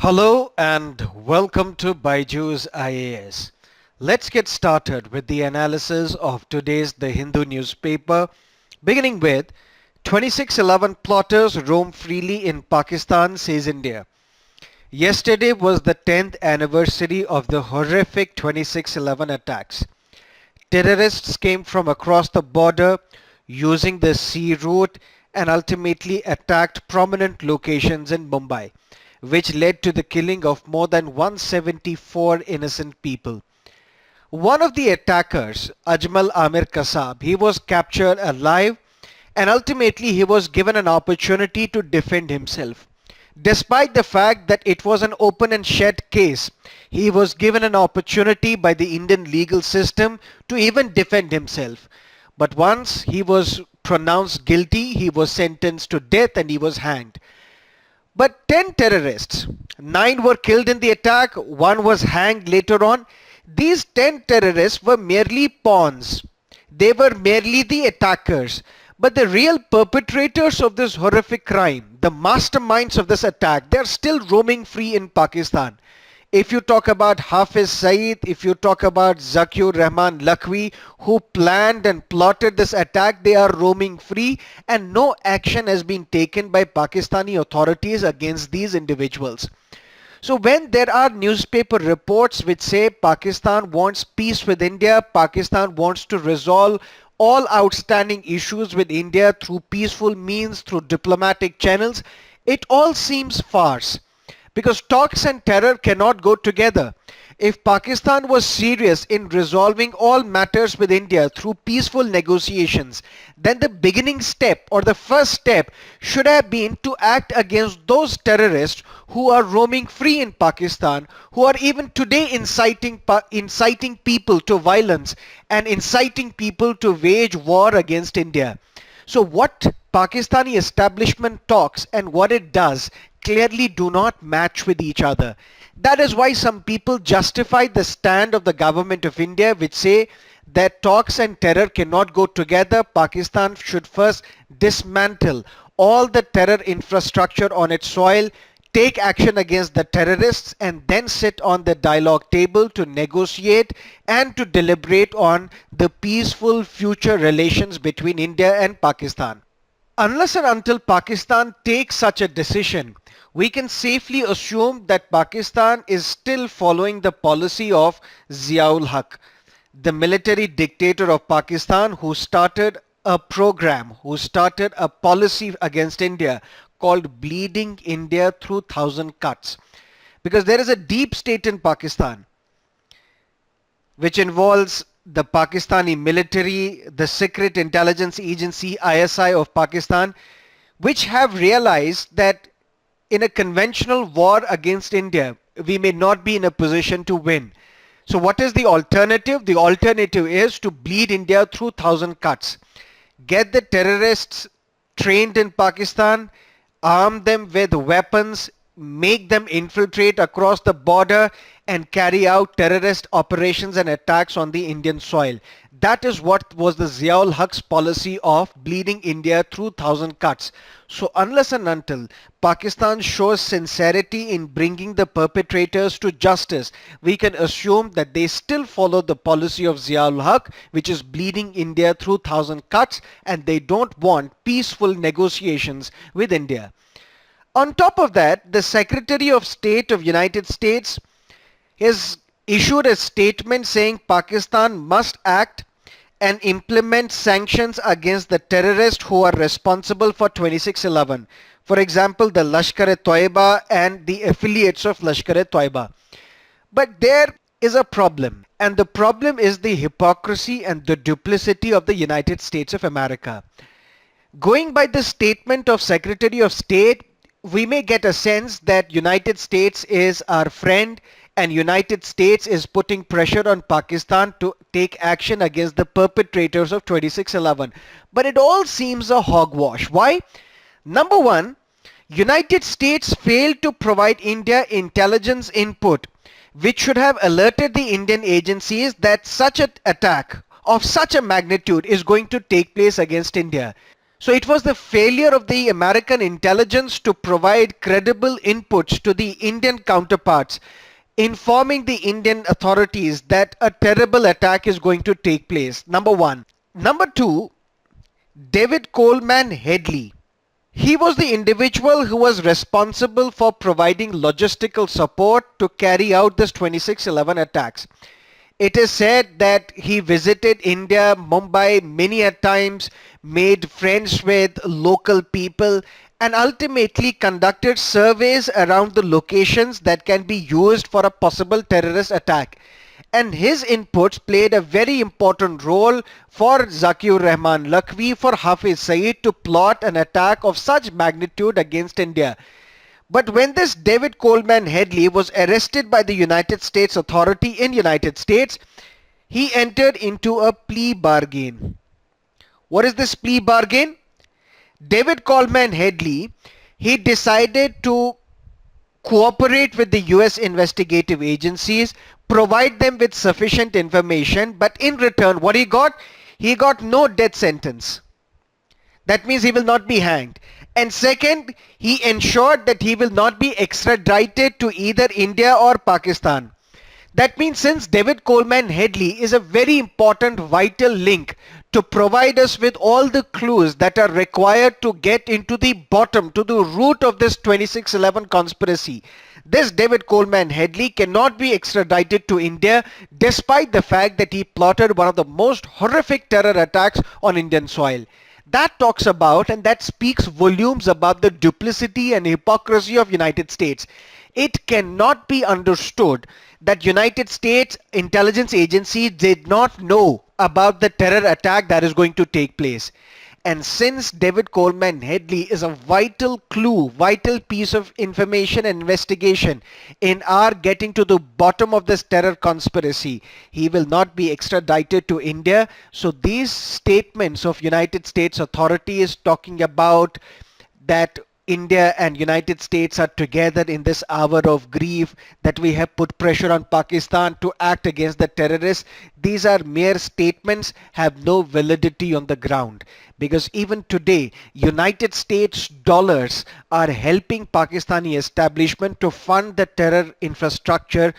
Hello and welcome to BYJU'S IAS. Let's get started with the analysis of today's The Hindu newspaper, beginning with 2611 plotters roam freely in Pakistan, says India. Yesterday was the 10th anniversary of the horrific 2611 attacks. Terrorists came from across the border using the sea route and ultimately attacked prominent locations in Mumbai, which led to the killing of more than 174 innocent people. One of the attackers, Ajmal Amir Kasab, he was captured alive and ultimately he was given an opportunity to defend himself. Despite the fact that it was an open and shut case, he was given an opportunity by the Indian legal system to even defend himself. But once he was pronounced guilty, he was sentenced to death and he was hanged. But 10 terrorists, 9 were killed in the attack, 1 was hanged later on. These 10 terrorists were merely pawns. They were merely the attackers. But the real perpetrators of this horrific crime, the masterminds of this attack, they are still roaming free in Pakistan. If you talk about Hafiz Saeed, if you talk about Zakiur Rahman Lakhvi, who planned and plotted this attack, they are roaming free and no action has been taken by Pakistani authorities against these individuals. So when there are newspaper reports which say Pakistan wants peace with India, Pakistan wants to resolve all outstanding issues with India through peaceful means, through diplomatic channels, it all seems farce. Because talks and terror cannot go together. If Pakistan was serious in resolving all matters with India through peaceful negotiations, then the beginning step or the first step should have been to act against those terrorists who are roaming free in Pakistan, who are even today inciting people to violence and inciting people to wage war against India. So what Pakistani establishment talks and what it does clearly do not match with each other. That is why some people justify the stand of the government of India which say that talks and terror cannot go together. Pakistan should first dismantle all the terror infrastructure on its soil, take action against the terrorists and then sit on the dialogue table to negotiate and to deliberate on the peaceful future relations between India and Pakistan. Unless and until Pakistan takes such a decision, we can safely assume that Pakistan is still following the policy of Ziaul Haq, the military dictator of Pakistan who started a program, who started a policy against India called Bleeding India Through 1,000 Cuts. Because there is a deep state in Pakistan which involves the Pakistani military, the Secret Intelligence Agency ISI of Pakistan, which have realized that in a conventional war against India, we may not be in a position to win. So what is the alternative? The alternative is to bleed India through 1,000 cuts. Get the terrorists trained in Pakistan, arm them with weapons, make them infiltrate across the border and carry out terrorist operations and attacks on the Indian soil. That is what was the Ziaul Haq's policy of bleeding India through 1,000 cuts. So unless and until Pakistan shows sincerity in bringing the perpetrators to justice, we can assume that they still follow the policy of Ziaul Haq, which is bleeding India through 1,000 cuts, and they don't want peaceful negotiations with India. On top of that, the Secretary of State of United States has issued a statement saying Pakistan must act and implement sanctions against the terrorists who are responsible for 2611. For example, the Lashkar-e-Toiba and the affiliates of Lashkar-e-Toiba. But there is a problem, and the problem is the hypocrisy and the duplicity of the United States of America. Going by the statement of Secretary of State, we may get a sense that United States is our friend and United States is putting pressure on Pakistan to take action against the perpetrators of 2611. But it all seems a hogwash. Why? Number one, United States failed to provide India intelligence input, which should have alerted the Indian agencies that such an attack of such a magnitude is going to take place against India. So it was the failure of the American intelligence to provide credible inputs to the Indian counterparts, informing the Indian authorities that a terrible attack is going to take place. Number one. Number two, David Coleman Headley. He was the individual who was responsible for providing logistical support to carry out this 26/11 attacks. It is said that he visited India, Mumbai many a times, made friends with local people, and ultimately conducted surveys around the locations that can be used for a possible terrorist attack. And his inputs played a very important role for Zakir Rahman Lakhvi, for Hafiz Saeed to plot an attack of such magnitude against India. But when this David Coleman Headley was arrested by the United States authority in United States, he entered into a plea bargain. What is this plea bargain? David Coleman Headley, he decided to cooperate with the US investigative agencies, provide them with sufficient information, but in return what he got? He got no death sentence. That means he will not be hanged. And second, he ensured that he will not be extradited to either India or Pakistan. That means since David Coleman Headley is a very important vital link to provide us with all the clues that are required to get into the bottom, to the root of this 26/11 conspiracy, this David Coleman Headley cannot be extradited to India despite the fact that he plotted one of the most horrific terror attacks on Indian soil. That talks about and that speaks volumes about the duplicity and hypocrisy of United States. It cannot be understood that United States intelligence agencies did not know about the terror attack that is going to take place. And since David Coleman Headley is a vital clue, vital piece of information and investigation in our getting to the bottom of this terror conspiracy, he will not be extradited to India. So these statements of United States authorities talking about that India and United States are together in this hour of grief, that we have put pressure on Pakistan to act against the terrorists, these are mere statements, have no validity on the ground. Because even today, United States dollars are helping Pakistani establishment to fund the terror infrastructure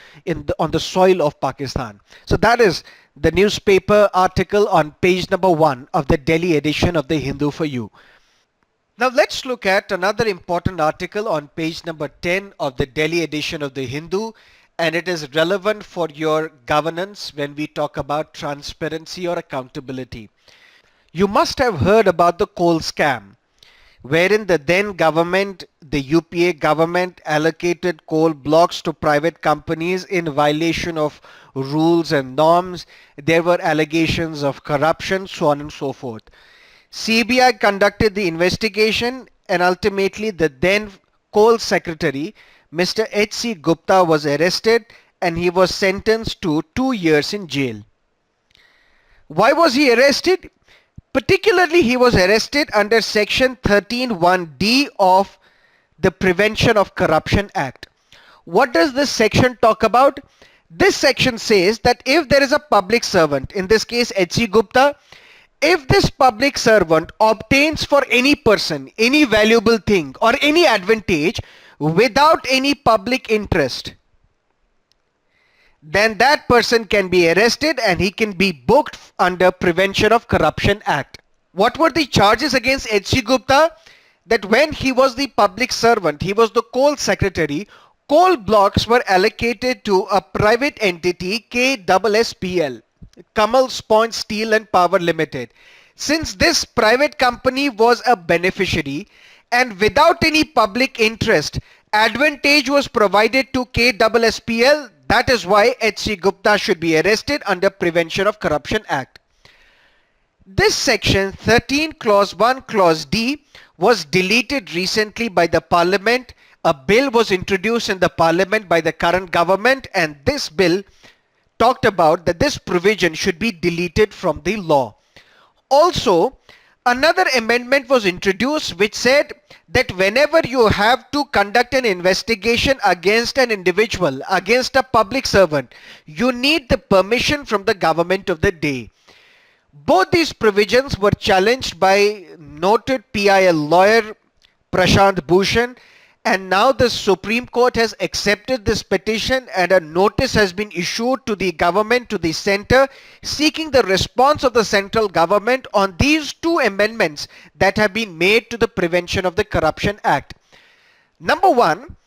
on the soil of Pakistan. So that is the newspaper article on page number 1 of the Delhi edition of the Hindu for you. Now let's look at another important article on page number 10 of the Delhi edition of the Hindu, and it is relevant for your governance when we talk about transparency or accountability. You must have heard about the coal scam, wherein the then government, the UPA government, allocated coal blocks to private companies in violation of rules and norms. There were allegations of corruption, so on and so forth. CBI conducted the investigation, and ultimately the then coal secretary, Mr. H.C. Gupta, was arrested and he was sentenced to 2 years in jail. Why was he arrested? Particularly, he was arrested under section 13(1)(d) of the Prevention of Corruption Act. What does this section talk about? This section says that if there is a public servant, in this case H.C. Gupta, if this public servant obtains for any person any valuable thing or any advantage without any public interest, then that person can be arrested and he can be booked under Prevention of Corruption Act. What were the charges against H.C. Gupta? That when he was the public servant, he was the coal secretary, coal blocks were allocated to a private entity, KSSPL, Kamal Sponge Steel and Power Limited. Since this private company was a beneficiary and without any public interest, advantage was provided to KSSPL, that is why H.C. Gupta should be arrested under Prevention of Corruption Act. This section 13 clause 1 clause D was deleted recently by the parliament. A bill was introduced in the parliament by the current government, and this bill talked about that this provision should be deleted from the law. Also, another amendment was introduced which said that whenever you have to conduct an investigation against an individual, against a public servant, you need the permission from the government of the day. Both these provisions were challenged by noted PIL lawyer Prashant Bhushan, and now the Supreme Court has accepted this petition and a notice has been issued to the government, to the center, seeking the response of the central government on these two amendments that have been made to the Prevention of the Corruption Act. Number one,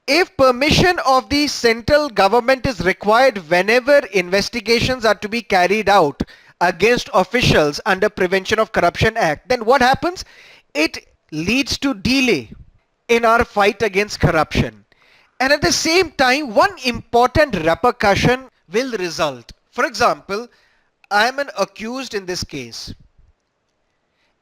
if permission of the central government is required whenever investigations are to be carried out against officials under Prevention of Corruption Act, then what happens? It leads to delay in our fight against corruption. And at the same time, one important repercussion will result. For example, I am an accused in this case.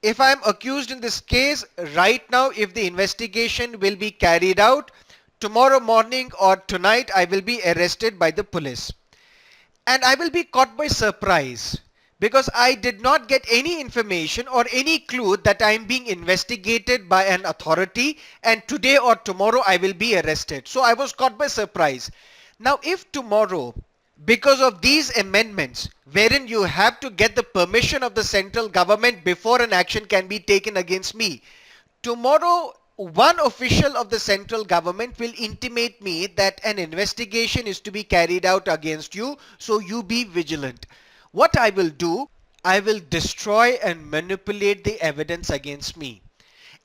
If I am accused in this case, right now, if the investigation will be carried out, tomorrow morning or tonight, I will be arrested by the police. And I will be caught by surprise because I did not get any information or any clue that I am being investigated by an authority, and today or tomorrow I will be arrested. So I was caught by surprise. Now, if tomorrow, because of these amendments, wherein you have to get the permission of the central government before an action can be taken against me, tomorrow one official of the central government will intimate me that an investigation is to be carried out against you, so you be vigilant. What I will do, I will destroy and manipulate the evidence against me.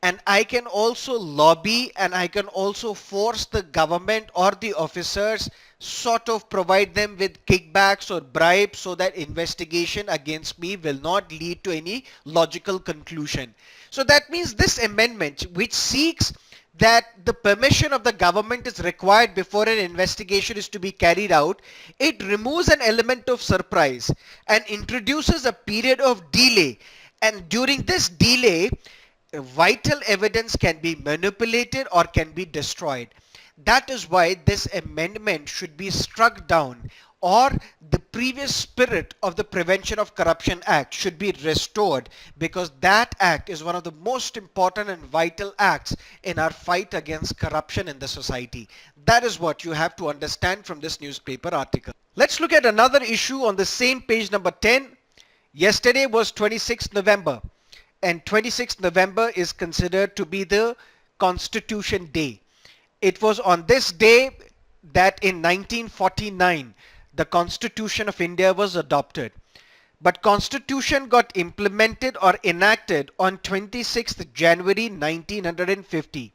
And I can also lobby and I can also force the government or the officers, sort of provide them with kickbacks or bribes so that investigation against me will not lead to any logical conclusion. So that means this amendment, which seeks that the permission of the government is required before an investigation is to be carried out, it removes an element of surprise and introduces a period of delay. And during this delay, vital evidence can be manipulated or can be destroyed. That is why this amendment should be struck down, or the previous spirit of the Prevention of Corruption Act should be restored, because that act is one of the most important and vital acts in our fight against corruption in the society. That is what you have to understand from this newspaper article. Let's look at another issue on the same page, number 10. Yesterday was 26th November, and 26th November is considered to be the Constitution Day. It was on this day that in 1949 the Constitution of India was adopted. But Constitution got implemented or enacted on 26th January 1950.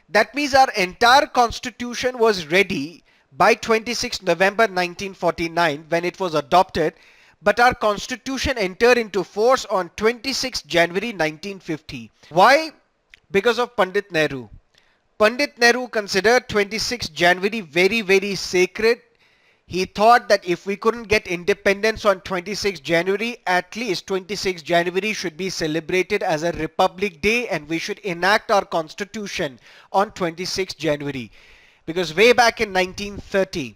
That means our entire Constitution was ready by 26th November 1949 when it was adopted, but our Constitution entered into force on 26th January 1950. Why? Because of Pandit Nehru. Pandit Nehru considered 26th January very, very sacred. He thought that if we couldn't get independence on 26th January, at least 26th January should be celebrated as a Republic Day, and we should enact our Constitution on 26th January. Because way back in 1930,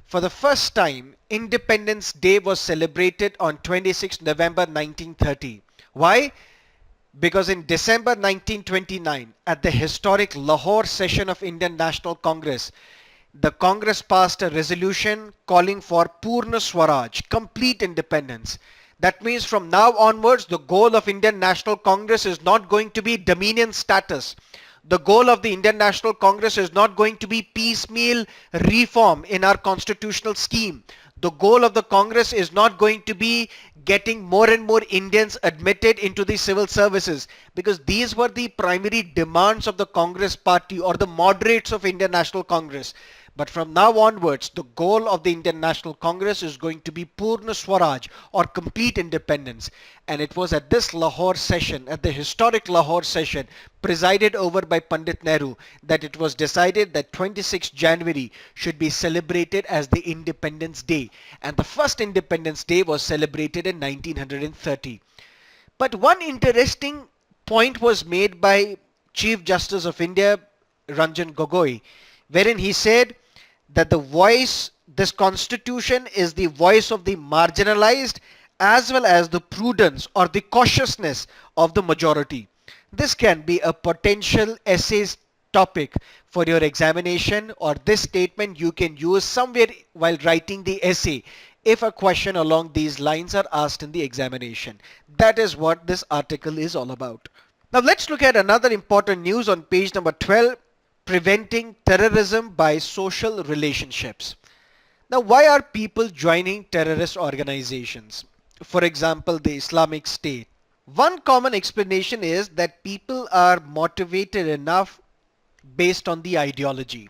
for the first time, Independence Day was celebrated on 26th November 1930. Why? Because in December 1929, at the historic Lahore session of Indian National Congress, the Congress passed a resolution calling for Purna Swaraj, complete independence. That means from now onwards, the goal of Indian National Congress is not going to be dominion status. The goal of the Indian National Congress is not going to be piecemeal reform in our constitutional scheme. The goal of the Congress is not going to be getting more and more Indians admitted into the civil services, because these were the primary demands of the Congress party or the moderates of Indian National Congress. But from now onwards, the goal of the Indian National Congress is going to be Purna Swaraj, or complete independence. And it was at this Lahore session, at the historic Lahore session, presided over by Pandit Nehru, that it was decided that 26th January should be celebrated as the Independence Day. And the first Independence Day was celebrated in 1930. But one interesting point was made by Chief Justice of India, Ranjan Gogoi, wherein he said that this constitution is the voice of the marginalized as well as the prudence or the cautiousness of the majority. This can be a potential essay topic for your examination, or this statement you can use somewhere while writing the essay if a question along these lines are asked in the examination. That is what this article is all about. Now let's look at another important news on page number 12, preventing terrorism by social relationships. Now why are people joining terrorist organizations? For example, the Islamic State. One common explanation is that people are motivated enough based on the ideology.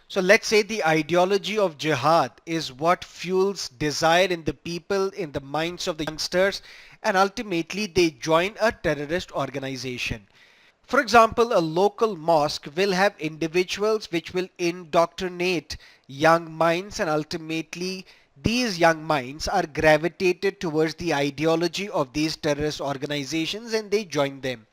So let's say the ideology of jihad is what fuels desire in the people, in the minds of the youngsters, and ultimately they join a terrorist organization. For example, a local mosque will have individuals which will indoctrinate young minds, and ultimately these young minds are gravitated towards the ideology of these terrorist organizations and they join them.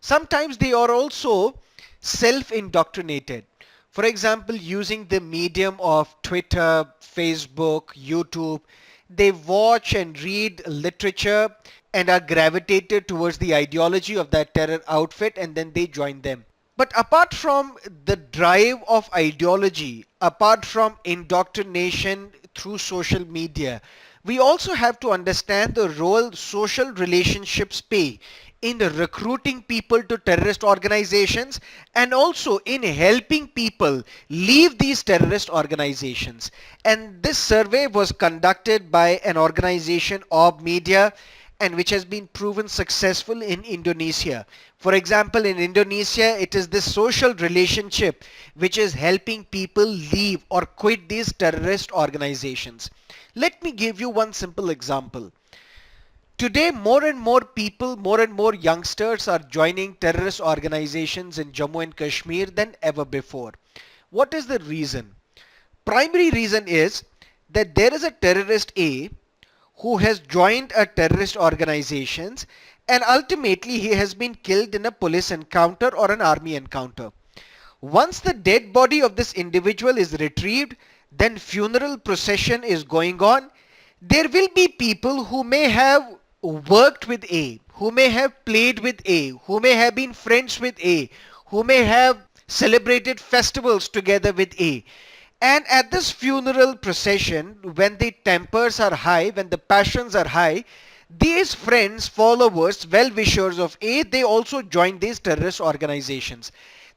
Sometimes they are also self-indoctrinated. For example, using the medium of Twitter, Facebook, YouTube, they watch and read literature and are gravitated towards the ideology of that terror outfit and then they join them. But apart from the drive of ideology, apart from indoctrination through social media, we also have to understand the role social relationships play in recruiting people to terrorist organizations and also in helping people leave these terrorist organizations. And this survey was conducted by an organization, Orb Media, and which has been proven successful in Indonesia. For example, in Indonesia, it is this social relationship which is helping people leave or quit these terrorist organizations. Let me give you one simple example. Today, more and more people, more and more youngsters are joining terrorist organizations in Jammu and Kashmir than ever before. What is the reason? Primary reason is that there is a terrorist A who has joined a terrorist organizations and ultimately he has been killed in a police encounter or an army encounter. Once the dead body of this individual is retrieved, then funeral procession is going on. There will be people who may have worked with A, who may have played with A, who may have been friends with A, who may have celebrated festivals together with A. And at this funeral procession, when the tempers are high, when the passions are high, these friends, followers, well-wishers of A, they also join these terrorist organizations.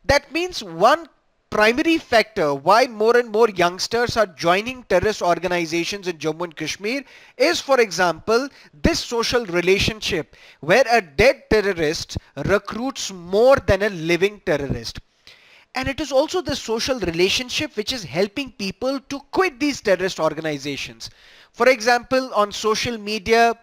That means one primary factor why more and more youngsters are joining terrorist organizations in Jammu and Kashmir is, for example, this social relationship where a dead terrorist recruits more than a living terrorist. And it is also the social relationship which is helping people to quit these terrorist organizations. For example, on social media,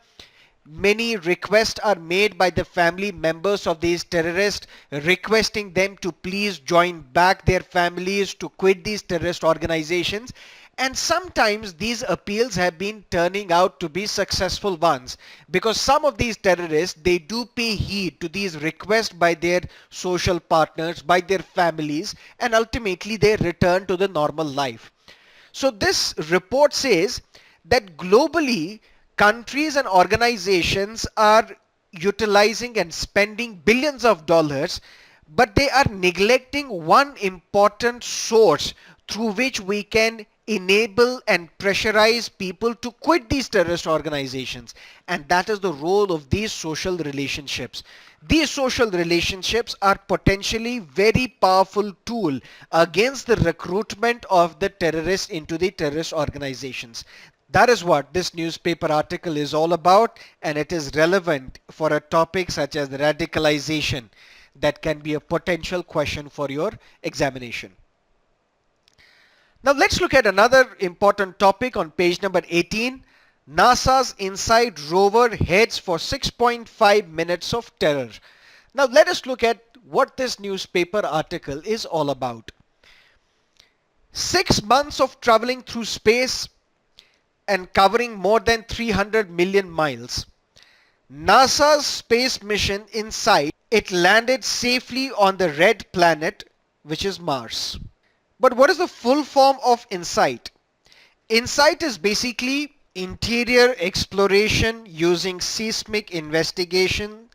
many requests are made by the family members of these terrorists requesting them to please join back their families to quit these terrorist organizations. And sometimes these appeals have been turning out to be successful ones because some of these terrorists, they do pay heed to these requests by their social partners, by their families, and ultimately they return to the normal life. So this report says that globally, countries and organizations are utilizing and spending billions of dollars, but they are neglecting one important source through which we can enable and pressurize people to quit these terrorist organizations, and that is the role of these social relationships. These social relationships are potentially very powerful tool against the recruitment of the terrorists into the terrorist organizations. That is what this newspaper article is all about, and it is relevant for a topic such as radicalization that can be a potential question for your examination. Now let's look at another important topic on page number 18. NASA's InSight rover heads for 6.5 minutes of terror. Now let us look at what this newspaper article is all about. 6 months of traveling through space and covering more than 300 million miles. NASA's space mission InSight, it landed safely on the red planet, which is Mars. But what is the full form of InSight? InSight is basically interior exploration using seismic investigation,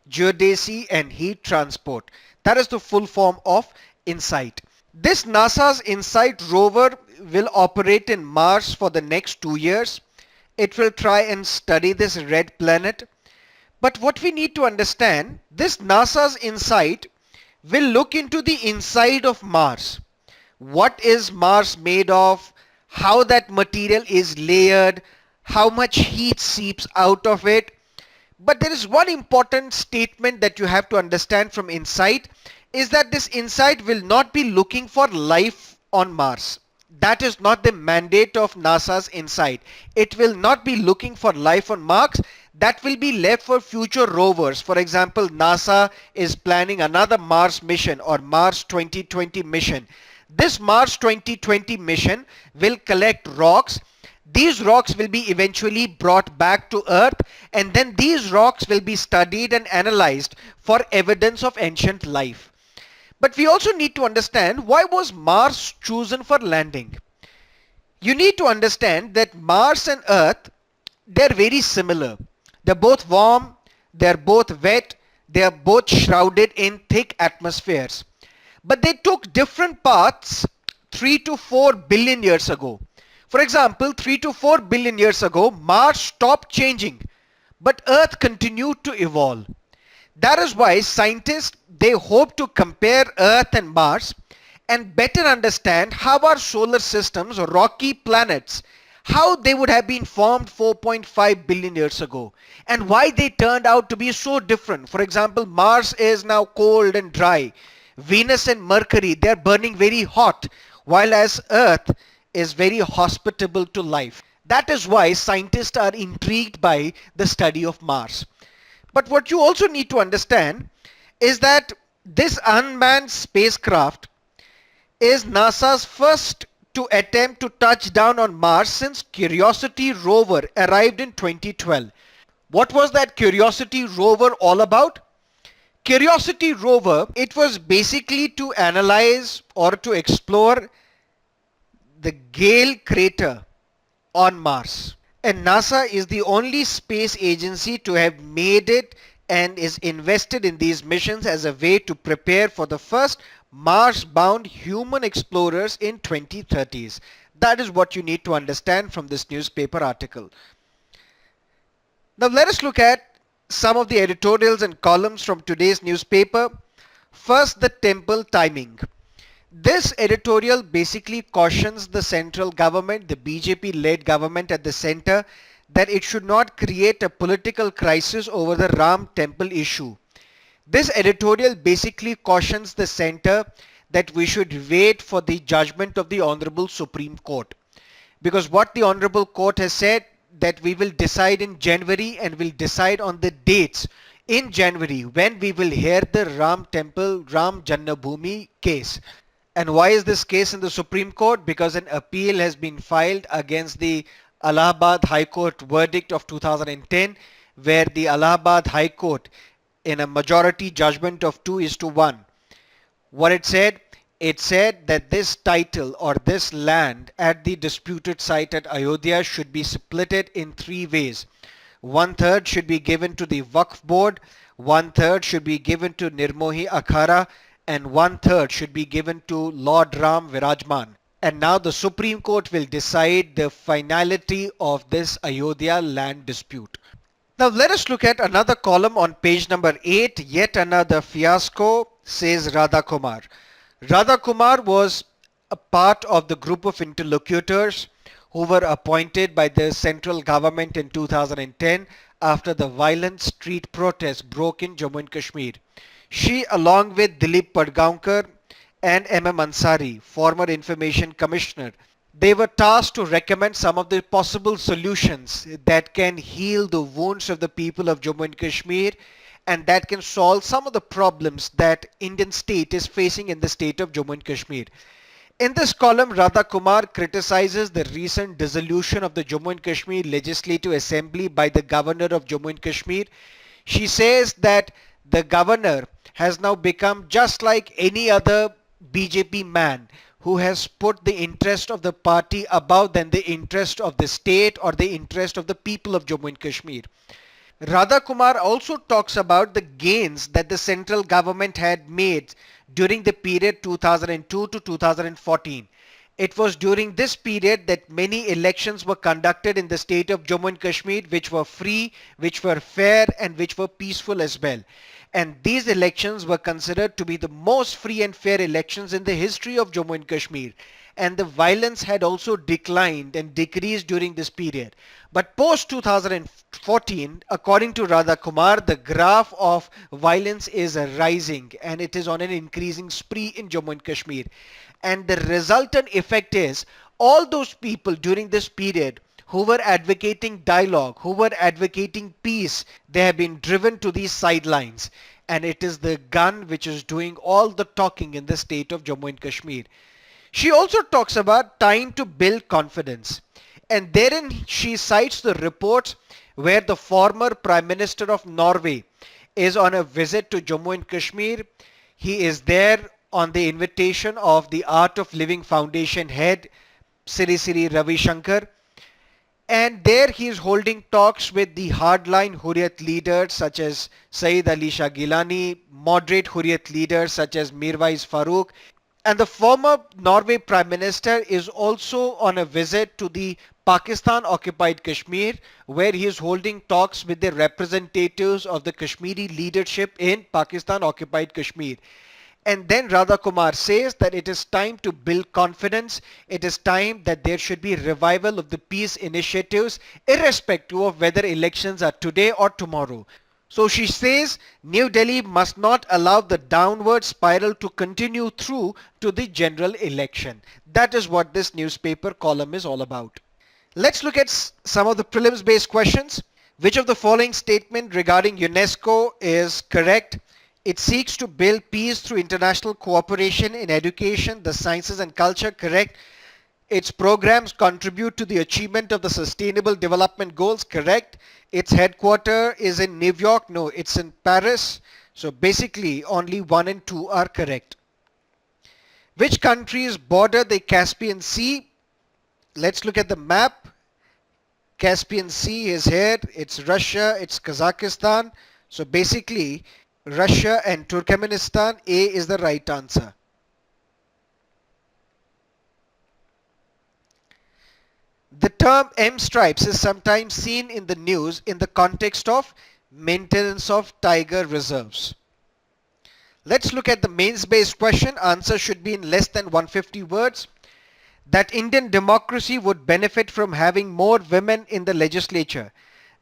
geodesy and heat transport. That is the full form of InSight. This NASA's InSight rover will operate in Mars for the next 2 years. It will try and study this red planet. But what we need to understand, this NASA's InSight will look into the inside of Mars. What is Mars made of? How that material is layered? How much heat seeps out of it? But there is one important statement that you have to understand from InSight, is that this InSight will not be looking for life on Mars. That is not the mandate of NASA's InSight. It will not be looking for life on Mars. That will be left for future rovers. For example, NASA is planning another Mars mission, or Mars 2020 mission. This Mars 2020 mission will collect rocks. These rocks will be eventually brought back to Earth, and then these rocks will be studied and analyzed for evidence of ancient life. But we also need to understand, why was Mars chosen for landing? You need to understand that Mars and Earth, they're very similar. They're both warm, they're both wet, they're both shrouded in thick atmospheres. But they took different paths 3 to 4 billion years ago. For example, 3 to 4 billion years ago, Mars stopped changing, but Earth continued to evolve. That is why scientists, they hope to compare Earth and Mars and better understand how our solar systems, or rocky planets, how they would have been formed 4.5 billion years ago, and why they turned out to be so different. For example, Mars is now cold and dry. Venus and Mercury, they are burning very hot, while as Earth is very hospitable to life. That is why scientists are intrigued by the study of Mars. But what you also need to understand is that this unmanned spacecraft is NASA's first to attempt to touch down on Mars since Curiosity rover arrived in 2012. What was that Curiosity rover all about? Curiosity rover, it was basically to analyze or to explore the Gale crater on Mars. And NASA is the only space agency to have made it and is invested in these missions as a way to prepare for the first Mars-bound human explorers in 2030s. That is what you need to understand from this newspaper article. Now let us look at some of the editorials and columns from today's newspaper. First, the temple timing. This editorial basically cautions the central government, the BJP-led government at the center, that it should not create a political crisis over the Ram temple issue. This editorial basically cautions the center that we should wait for the judgment of the Honorable Supreme Court. Because what the Honorable Court has said, that we will decide in January, and will decide on the dates in January when we will hear the Ram temple, Ram Jannabhoomi case. And why is this case in the Supreme Court? Because an appeal has been filed against the Allahabad High Court verdict of 2010, where the Allahabad High Court, in a majority judgment of 2:1, what it said that this title or this land at the disputed site at Ayodhya should be splitted in 3 ways. 1/3 should be given to the Waqf board, 1/3 should be given to Nirmohi Akhara, and 1/3 should be given to Lord Ram Virajman. And now the Supreme Court will decide the finality of this Ayodhya land dispute. Now let us look at another column on page number 8. Yet another fiasco, says Radha Kumar. Radha Kumar was a part of the group of interlocutors who were appointed by the central government in 2010 after the violent street protests broke in Jammu and Kashmir. She, along with Dilip Padgaonkar and M.M. Ansari, former Information Commissioner, they were tasked to recommend some of the possible solutions that can heal the wounds of the people of Jammu and Kashmir, and that can solve some of the problems that Indian state is facing in the state of Jammu and Kashmir. In this column, Radha Kumar criticizes the recent dissolution of the Jammu and Kashmir Legislative Assembly by the governor of Jammu and Kashmir. She says that the governor has now become just like any other BJP man who has put the interest of the party above than the interest of the state or the interest of the people of Jammu and Kashmir. Radha Kumar also talks about the gains that the central government had made during the period 2002 to 2014. It was during this period that many elections were conducted in the state of Jammu and Kashmir, which were free, which were fair, and which were peaceful as well. And these elections were considered to be the most free and fair elections in the history of Jammu and Kashmir. And the violence had also declined and decreased during this period. But post 2014, according to Radha Kumar, the graph of violence is rising and it is on an increasing spree in Jammu and Kashmir. And the resultant effect is all those people during this period who were advocating dialogue, who were advocating peace, they have been driven to these sidelines. And it is the gun which is doing all the talking in the state of Jammu and Kashmir. She also talks about time to build confidence. And therein she cites the reports where the former Prime Minister of Norway is on a visit to Jammu and Kashmir. He is there on the invitation of the Art of Living Foundation head, Sri Ravi Shankar. And there he is holding talks with the hardline Hurriyat leaders such as Saeed Ali Shah Gilani, moderate Hurriyat leaders such as Mirwais Farooq. And the former Norway Prime Minister is also on a visit to the Pakistan occupied Kashmir, where he is holding talks with the representatives of the Kashmiri leadership in Pakistan occupied Kashmir. And then Radha Kumar says that it is time to build confidence. It is time that there should be revival of the peace initiatives, irrespective of whether elections are today or tomorrow. So she says New Delhi must not allow the downward spiral to continue through to the general election. That is what this newspaper column is all about. Let's look at some of the prelims based questions. Which of the following statement regarding UNESCO is correct? It seeks to build peace through international cooperation in education, the sciences and culture. Correct. Its programs contribute to the achievement of the Sustainable Development Goals. Correct. Its headquarters is in New York. No, it's in Paris. So basically only 1 and 2 are correct. Which countries border the Caspian Sea? Let's look at the map. Caspian Sea is here. It's Russia. It's Kazakhstan. So basically Russia and Turkmenistan. A is the right answer. The term M stripes is sometimes seen in the news in the context of maintenance of tiger reserves. Let's look at the mains based question. Answer should be in less than 150 words. That Indian democracy would benefit from having more women in the legislature.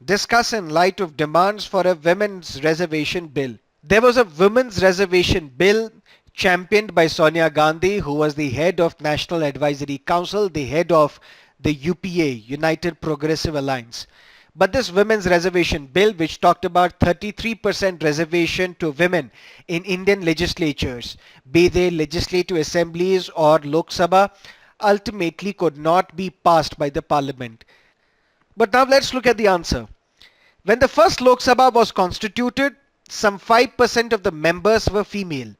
Discuss in light of demands for a women's reservation bill. There was a women's reservation bill championed by Sonia Gandhi, who was the head of National Advisory Council, the head of the UPA, United Progressive Alliance. But this women's reservation bill, which talked about 33% reservation to women in Indian legislatures, be they legislative assemblies or Lok Sabha, ultimately could not be passed by the parliament. But now let's look at the answer. When the first Lok Sabha was constituted, some 5% of the members were female.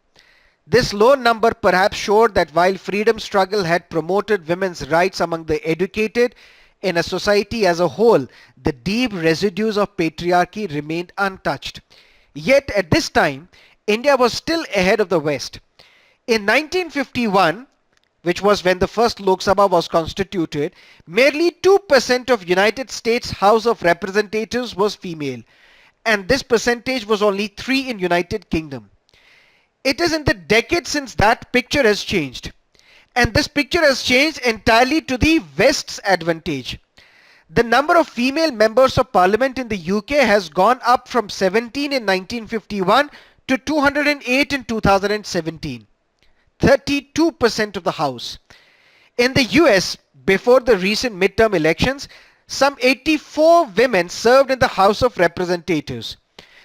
This low number perhaps showed that while freedom struggle had promoted women's rights among the educated, in a society as a whole, the deep residues of patriarchy remained untouched. Yet at this time, India was still ahead of the West. In 1951, which was when the first Lok Sabha was constituted, merely 2% of United States House of Representatives was female, and this percentage was only 3 in United Kingdom. It is in the decade since that picture has changed. And this picture has changed entirely to the West's advantage. The number of female members of parliament in the UK has gone up from 17 in 1951 to 208 in 2017. 32% of the House. In the US, before the recent midterm elections, some 84 women served in the House of Representatives.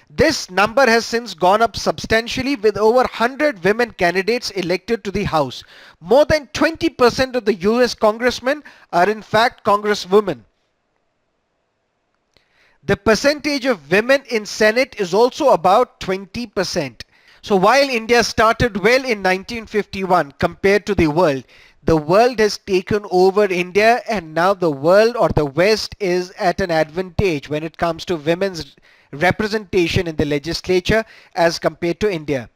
This number has since gone up substantially with over 100 women candidates elected to the House. More than 20% of the US congressmen are in fact congresswomen. The percentage of women in Senate is also about 20%. So while India started well in 1951 compared to the world has taken over India, and now the world or the West is at an advantage when it comes to women's representation in the legislature as compared to India.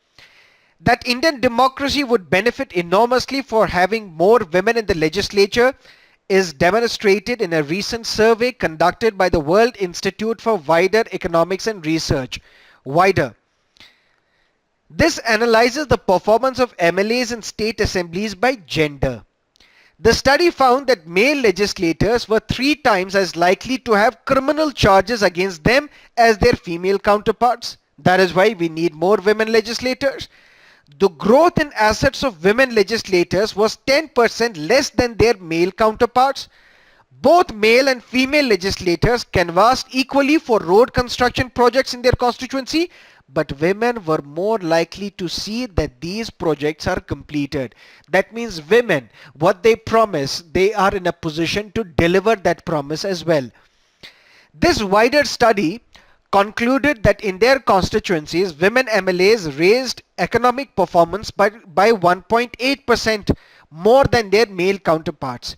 That Indian democracy would benefit enormously for having more women in the legislature is demonstrated in a recent survey conducted by the World Institute for Wider Economics and Research, WIDER. This analyzes the performance of MLAs in state assemblies by gender. The study found that male legislators were 3 times as likely to have criminal charges against them as their female counterparts. That is why we need more women legislators. The growth in assets of women legislators was 10% less than their male counterparts. Both male and female legislators canvassed equally for road construction projects in their constituency, but women were more likely to see that these projects are completed. That means women, what they promise, they are in a position to deliver that promise as well. This wider study concluded that in their constituencies, women MLAs raised economic performance by 1.8% more than their male counterparts.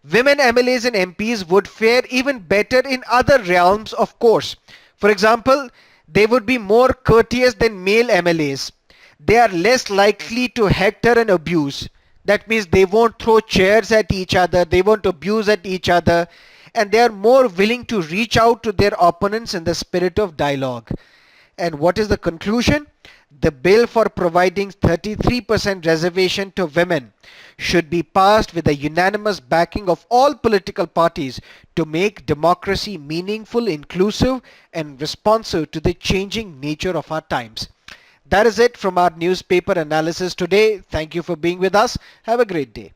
Women MLAs and MPs would fare even better in other realms, of course. For example, they would be more courteous than male MLAs. They are less likely to hector and abuse. That means they won't throw chairs at each other, they won't abuse at each other, and they are more willing to reach out to their opponents in the spirit of dialogue. And what is the conclusion? The bill for providing 33% reservation to women should be passed with the unanimous backing of all political parties to make democracy meaningful, inclusive, and responsive to the changing nature of our times. That is it from our newspaper analysis today. Thank you for being with us. Have a great day.